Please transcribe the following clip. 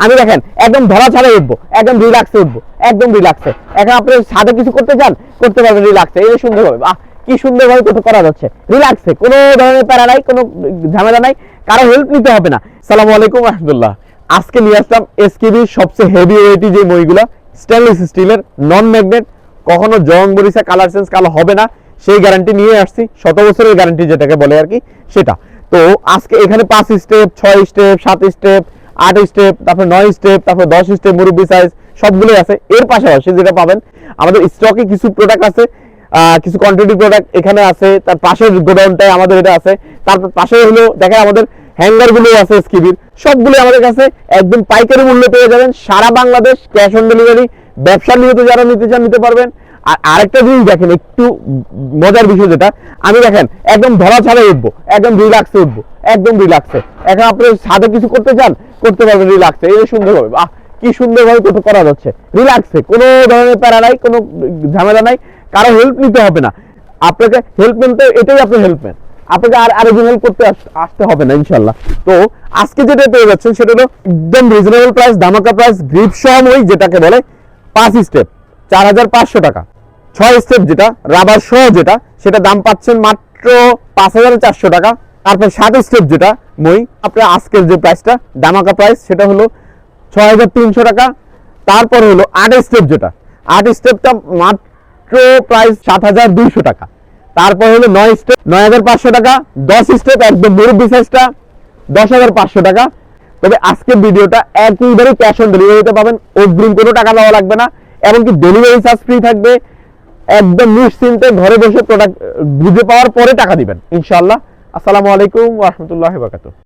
আমি দেখেন একদম ধরা ছাড়া উঠবো, একদম রিল্যাক্সে উঠবো, একদম রিল্যাক্সে। এখন আপনি সাথে কিছু করতে চান, করতে পারবেন রিল্যাক্সে। এই যে সুন্দর হবে, বাহ কি সুন্দর ভাবে কত করা যাচ্ছে রিল্যাক্সে, কোনো ধরনের প্যারা নাই, কোনো ঝামেলা নাই, কারো হেল্প নিতে হবে না। আসসালামু আলাইকুম রাহমাতুল্লাহ। আজকে নিয়ে আসলাম এসকেবির সবচেয়ে হেভি ওয়েটি যে মইগুলা, স্টেনলেস স্টিলের, নন ম্যাগনেট, কখনো জং মরিচা কালার চেঞ্জ কালো হবে না, সেই গ্যারান্টি নিয়ে আসছি। 7 বছরের গ্যারান্টি যেটাকে বলে আর কি, সেটা। তো আজকে এখানে 5 স্টেপ, 6 স্টেপ, 7 স্টেপ, 8 স্টেপ, তারপর 9 স্টেপ, তারপর 10 স্টেপ মুরব্বি সাইজ সবগুলোই আছে। এর পাশাপাশি যেটা পাবেন, আমাদের স্টকে কিছু প্রোডাক্ট আছে, কিছু কোয়ান্টিটি প্রোডাক্ট এখানে আছে। তার পাশের গোডাউনটায় আমাদের এটা আছে। তারপর পাশে হলো দেখেন আমাদের হ্যাঙ্গার গুলো আছে এসকেবির, সবগুলো আমাদের কাছে একদম পাইকারি মূল্যে পেয়ে যাবেন। সারা বাংলাদেশ ক্যাশ অন ডেলিভারি, ব্যবসা নিয়ত যারা নিতে চান নিতে পারবেন। আর আরেকটা জিনিস দেখেন, একটু মজার বিষয় যেটা, আমি দেখেন একদম ধরা ছাড়া উঠবো, একদম রিল্যাক্সে উঠবো, একদম রিল্যাক্সে। এখন আপনি সাথে কিছু করতে চান, করতে পারবেন রিল্যাক্সে। এই যে সুন্দর হবে, বাহ কি সুন্দর ভাবে কত করা যাচ্ছে রিল্যাক্সে, কোনো ধরনের প্যারা নাই, কোনো ঝামেলা নাই, কারো হেল্প নিতে হবে না। আপনাকে হেল্প নিতে, এটাই আপনার হেল্পম্যান, আপনাকে আর আরেকজন হেল্প করতে আসতে হবে না ইনশাল্লাহ। তো আজকে যেটা পেয়ে যাচ্ছেন সেটা হলো একদম রিজনেবল প্রাইস, ধামাকা প্রাইস, গ্রিপ সহ মই যেটাকে বলে। 5 স্টেপ 4500 টাকা, 6 স্টেপ যেটা রাবার সহ যেটা, সেটা দাম পাচ্ছেন মাত্র 5400 টাকা। তারপর 7 স্টেপ যেটা মই, আপনার আজকের যে প্রাইসটা ধামাকা প্রাইস, সেটা হলো 6300 টাকা। তারপর হলো 8 স্টেপ যেটা, 8 স্টেপটা মাত্র প্রাইস 7200 টাকা। তারপর হলো 9 স্টেপ 9500 টাকা। 10 স্টেপ একদম মুরব্বি সাইজটা 10500 টাকা। তবে আজকের ভিডিওটা একেবারে ক্যাশ অন ডেলিভারিতে পাবেন, অগ্রিম কোনো টাকা দেওয়া লাগবে না, এমনকি ডেলিভারি চার্জ ফ্রি থাকবে। একদম নিশ্চিন্তে ঘরে বসে প্রোডাক্ট বুঝে পাওয়ার পরে টাকা দিবেন ইনশাআল্লাহ। আসসালামু আলাইকুম ওয়া রাহমাতুল্লাহি ওয়া বারাকাতুহু।